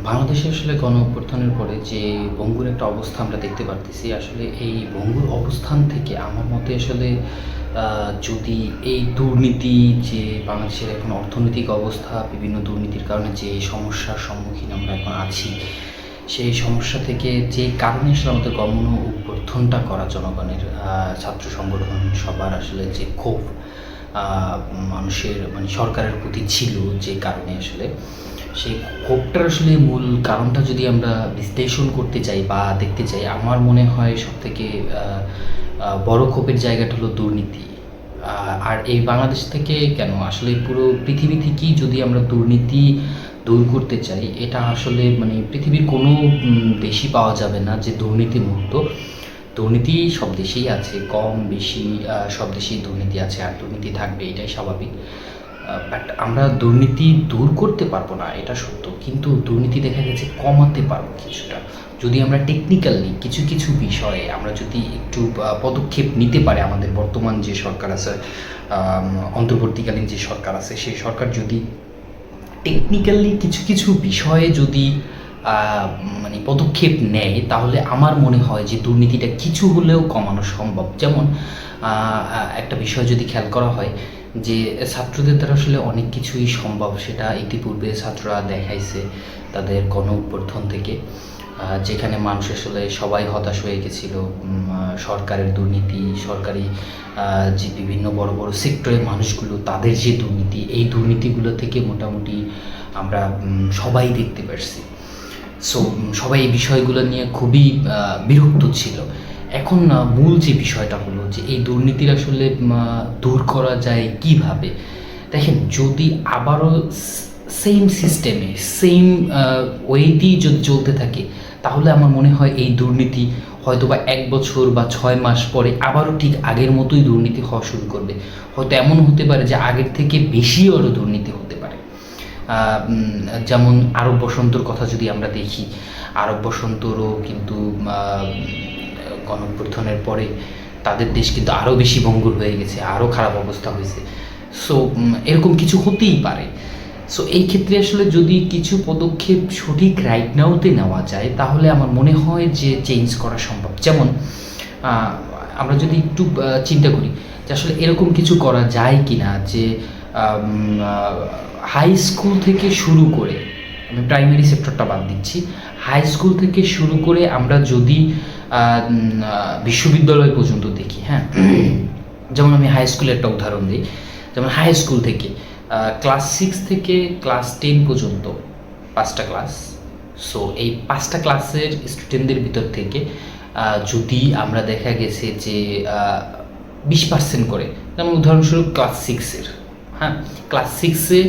বাংলাদেশে আসলে গণ অভ্যুত্থানের পরে যে ভঙ্গুর একটা অবস্থা আমরা দেখতে পারতেছি, আসলে এই ভঙ্গুর অবস্থান থেকে আমার মতে আসলে যদি এই দুর্নীতি, যে বাংলাদেশের এখন অর্থনৈতিক অবস্থা, বিভিন্ন দুর্নীতির কারণে যে সমস্যার সম্মুখীন আমরা এখন আছি, সেই সমস্যা থেকে যে কারণে আসলে আমাদের গণ অভ্যুত্থানটা করা জনগণের, ছাত্র সংগঠন সবার আসলে যে ক্ষোভ মানুষের মানে সরকারের প্রতি ছিল, যে কারণে আসলে সেই ক্ষোভটার আসলে মূল কারণটা যদি আমরা বিশ্লেষণ করতে চাই বা দেখতে চাই, আমার মনে হয় সবথেকে বড় ক্ষোভের জায়গাটা হলো দুর্নীতি। আর এই বাংলাদেশ থেকে কেন, আসলে পুরো পৃথিবী থেকেই যদি আমরা দুর্নীতি দূর করতে চাই, এটা আসলে মানে পৃথিবীর কোনো দেশই পাওয়া যাবে না যে দুর্নীতিমুক্ত। দুর্নীতি সব দেশেই আছে, কম বেশি সব দেশেই দুর্নীতি আছে, আর দুর্নীতি থাকবে, এটাই স্বাভাবিক। বাট আমরা দুর্নীতি দূর করতে পারবো না, এটা সত্য, কিন্তু দুর্নীতি দেখা গেছে কমাতে পারবো কিছুটা, যদি আমরা টেকনিক্যালি কিছু কিছু বিষয়ে আমরা যদি একটু পদক্ষেপ নিতে পারি। আমাদের বর্তমান যে সরকার আছে, অন্তর্বর্তীকালীন যে সরকার আছে, সেই সরকার যদি টেকনিক্যালি কিছু কিছু বিষয়ে যদি মানে পদক্ষেপ নেয়, তাহলে আমার মনে হয় যে দুর্নীতিটা কিছু হলেও কমানো সম্ভব। যেমন একটা বিষয় যদি খেয়াল করা হয়, যে ছাত্রদের দ্বারা আসলে অনেক কিছুই সম্ভব, সেটা ইতিপূর্বে ছাত্ররা দেখাইছে তাদের গণ অভ্যুত্থান থেকে, যেখানে মানুষ আসলে সবাই হতাশ হয়ে গেছিল। সরকারের দুর্নীতি, সরকারি যে বিভিন্ন বড় বড় সেক্টরের মানুষগুলো, তাদের যে দুর্নীতি, এই দুর্নীতিগুলো থেকে মোটামুটি আমরা সবাই দেখতে পারছি। সো সবাই এই বিষয়গুলো নিয়ে খুবই বিরক্ত ছিল। এখন মূল যে বিষয়টা হলো যে এই দুর্নীতির আসলে দূর করা যায় কিভাবে। দেখেন, যদি আবারও সেম সিস্টেমে সেম ওয়েতেই যদি চলতে থাকে, তাহলে আমার মনে হয় এই দুর্নীতি হয়তো বা 1 বছর বা 6 মাস পরে আবারও ঠিক আগের মতোই দুর্নীতি হওয়া শুরু করবে। হয়তো এমন হতে পারে যে আগের থেকে বেশি আরও দুর্নীতি হতে পারে। যেমন আরব বসন্তর কথা যদি আমরা দেখি, আরব বসন্তরও কিন্তু গণঅভ্যুত্থানের পরে তাদের দেশ কিন্তু আরও বেশি ভঙ্গুর হয়ে গেছে, আরও খারাপ অবস্থা হয়েছে। সো এরকম কিছু হতেই পারে। সো এই ক্ষেত্রে আসলে যদি কিছু পদক্ষেপ সঠিক রাইট নাওতে নেওয়া যায়, তাহলে আমার মনে হয় যে চেঞ্জ করা সম্ভব। যেমন আমরা যদি একটু চিন্তা করি যে আসলে এরকম কিছু করা যায় কি না, যে হাই স্কুল থেকে শুরু করে, আমি প্রাইমারি সেক্টরটা বাদ দিচ্ছি, হাই স্কুল থেকে শুরু করে আমরা যদি বিশ্ববিদ্যালয় পর্যন্ত দেখি, হ্যাঁ, যেমন আমি হাই স্কুলের একটা উদাহরণ দিই। যেমন হাই স্কুল থেকে ক্লাস 6 থেকে ক্লাস 10 পর্যন্ত 5টা ক্লাস। সো এই 5টা ক্লাসের স্টুডেন্টদের ভিতর থেকে যদি আমরা দেখা গেছে যে 20% করে, যেমন উদাহরণস্বরূপ ক্লাস 6-এর, হ্যাঁ, ক্লাস 6-এ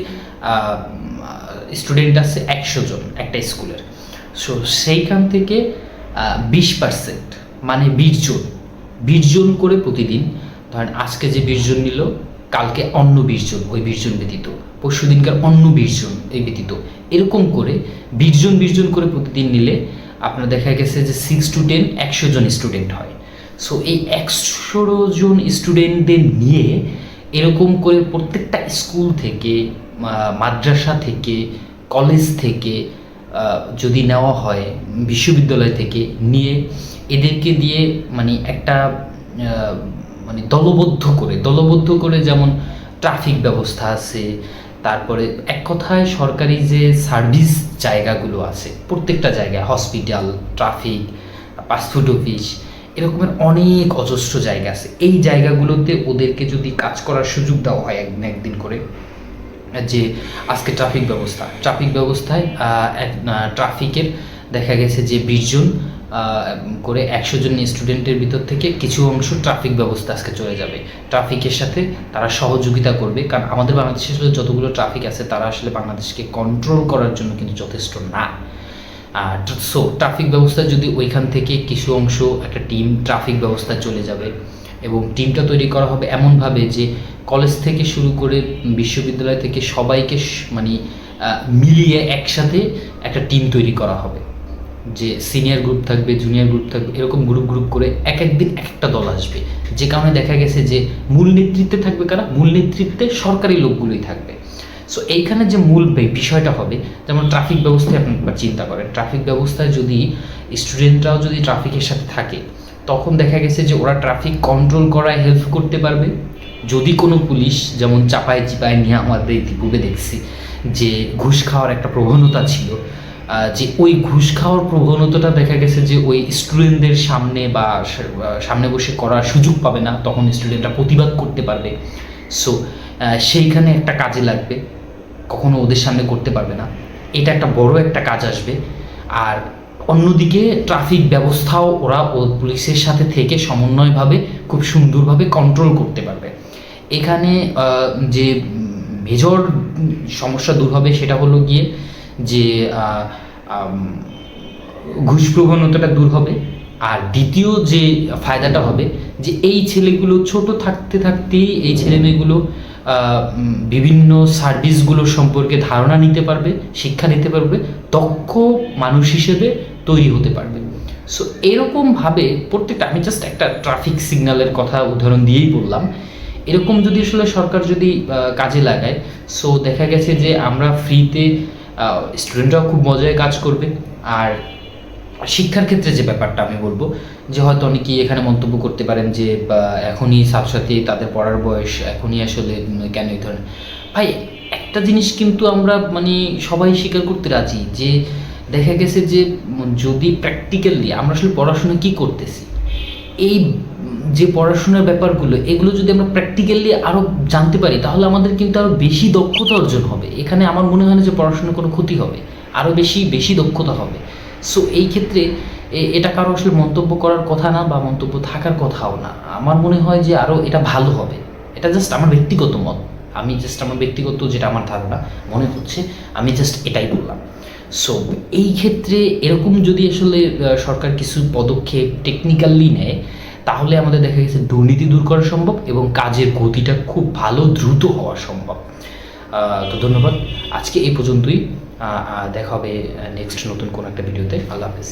স্টুডেন্ট আছে 100 জন একটা স্কুলের। সো সেইখান থেকে 20% মানে 20 জন করে প্রতিদিন, ধরেন আজকে যে 20 জন নিল, কালকে অন্য 20 জন, ওই 20 জন ব্যতীত, পরশু দিনকার অন্য 20 জন এই ব্যতীত, এরকম করে 20 জন করে প্রতিদিন নিলে আপনার দেখা গেছে যে 6 to 10 100 জন স্টুডেন্ট হয়। সো এই 100 জন স্টুডেন্টদের নিয়ে এরকম করে প্রত্যেকটা স্কুল থেকে, মাদ্রাসা থেকে, কলেজ থেকে যদি নেওয়া হয়, বিশ্ববিদ্যালয় থেকে নিয়ে, এদেরকে দিয়ে মানে একটা মানে দলবদ্ধ করে, যেমন ট্রাফিক ব্যবস্থা আছে, তারপরে এক কথায় সরকারি যে সার্ভিস জায়গাগুলো আছে, প্রত্যেকটা জায়গায় হসপিটাল, ট্রাফিক, পাসপোর্ট অফিস, এরকমের অনেক অজস্র জায়গা আছে। এই জায়গাগুলোতে ওদেরকে যদি কাজ করার সুযোগ দেওয়া হয় একদিন করে, যে আজকে ট্রাফিক ব্যবস্থায় ট্রাফিকের দেখা গেছে যে 20 জন করে 100 জন স্টুডেন্টের ভিতর থেকে কিছু অংশ ট্রাফিক ব্যবস্থা আজকে চলে যাবে, ট্রাফিকের সাথে তারা সহযোগিতা করবে। কারণ আমাদের বাংলাদেশে আসলে যতগুলো ট্রাফিক আছে, তারা আসলে বাংলাদেশকে কন্ট্রোল করার জন্য কিন্তু যথেষ্ট না। সো ট্রাফিক ব্যবস্থা যদি ওইখান থেকে কিছু অংশ একটা টিম ট্রাফিক ব্যবস্থা চলে যাবে, এবং টিমটা তৈরি করা হবে এমনভাবে যে কলেজ থেকে শুরু করে বিশ্ববিদ্যালয় থেকে সবাইকে মানে মিলিয়ে একসাথে একটা টিম তৈরি করা হবে, যে সিনিয়র গ্রুপ থাকবে, জুনিয়র গ্রুপ থাকবে, এরকম গ্রুপ করে এক একদিন এক একটা দল আসবে। যে কারণে দেখা গেছে যে মূল নেতৃত্বে থাকবে কারা, মূল নেতৃত্বে সরকারি লোকগুলোই থাকবে। সো এইখানে যে মূল বিষয়টা হবে, যেমন ট্রাফিক ব্যবস্থায় আপনি একবার চিন্তা করেন, ট্রাফিক ব্যবস্থায় যদি স্টুডেন্টরাও যদি ট্রাফিকের সাথে থাকে, তখন দেখা গেছে যে ওরা ট্রাফিক কন্ট্রোল করায় হেল্প করতে পারবে। যদি কোনো পুলিশ, যেমন চাপায় চিপায় নিয়ে আমাদের ইতিপূর্বে দেখছি যে ঘুষ খাওয়ার একটা প্রবণতা ছিল, যে ওই ঘুষ খাওয়ার প্রবণতাটা দেখা গেছে যে ওই স্টুডেন্টদের সামনে বা সামনে বসে করার সুযোগ পাবে না, তখন স্টুডেন্টরা প্রতিবাদ করতে পারবে। সো সেইখানে একটা কাজে লাগবে, কখনো ওদের সামনে করতে পারবে না, এটা একটা বড় একটা কাজ আসবে। আর অন্যদিকে ট্রাফিক ব্যবস্থাও ওরা পুলিশের সাথে থেকে সমন্বয়ভাবে খুব সুন্দরভাবে কন্ট্রোল করতে পারবে। এখানে যে মেজর সমস্যা দূর হবে সেটা হলো গিয়ে যে ঘুষ প্রবণতাটা দূর হবে। আর দ্বিতীয় যে ফায়দাটা হবে যে এই ছেলেগুলো ছোট থাকতে থাকতেই এই ছেলেমেয়েগুলো বিভিন্ন সার্ভিসগুলো সম্পর্কে ধারণা নিতে পারবে, শিক্ষা নিতে পারবে, দক্ষ মানুষ হিসেবে তৈরি হতে পারবে। সো এরকমভাবে প্রত্যেকটা, আমি জাস্ট একটা ট্রাফিক সিগন্যালের কথা উদাহরণ দিয়েই বললাম, এরকম যদি আসলে সরকার যদি কাজে লাগায়, সো দেখা গেছে যে আমরা ফ্রিতে, স্টুডেন্টরাও খুব মজায় কাজ করবে। আর শিক্ষার ক্ষেত্রে যে ব্যাপারটা আমি বলবো যে হয়তো অনেকেই এখানে মন্তব্য করতে পারেন যে এখনই ছাত্রছাত্রী, তাদের পড়ার বয়স এখনই, আসলে কেন এই ধরনের। ভাই একটা জিনিস কিন্তু আমরা মানে সবাই স্বীকার করতে রাজি যে দেখা গেছে যে যদি প্র্যাকটিক্যালি আমরা আসলে পড়াশোনা কী করতেছি, এই যে পড়াশোনার ব্যাপারগুলো, এগুলো যদি আমরা প্র্যাকটিক্যালি আরও জানতে পারি, তাহলে আমাদের কিন্তু আরও বেশি দক্ষতা অর্জন হবে। এখানে আমার মনে হয় না যে পড়াশোনার কোনো ক্ষতি হবে, আরও বেশি দক্ষতা হবে। সো এই ক্ষেত্রে এটা কারো আসলে মন্তব্য করার কথা না বা মন্তব্য থাকার কথাও না। আমার মনে হয় যে আরও এটা ভালো হবে। এটা জাস্ট আমার ব্যক্তিগত মত, আমি জাস্ট আমার ব্যক্তিগত যেটা আমার ধারণা মনে হচ্ছে, আমি জাস্ট এটাই বললাম। সো এই ক্ষেত্রে এরকম যদি আসলে সরকার কিছু পদক্ষেপ টেকনিক্যালি নেয়, তাহলে আমাদের দেখা গেছে দুর্নীতি দূর করা সম্ভব এবং কাজের গতিটা খুব ভালো দ্রুত হওয়া সম্ভব। তো ধন্যবাদ, আজকে এই পর্যন্তই। দেখা হবে নেক্সট নতুন কোনো একটা ভিডিওতে। আল্লাহ হাফেজ।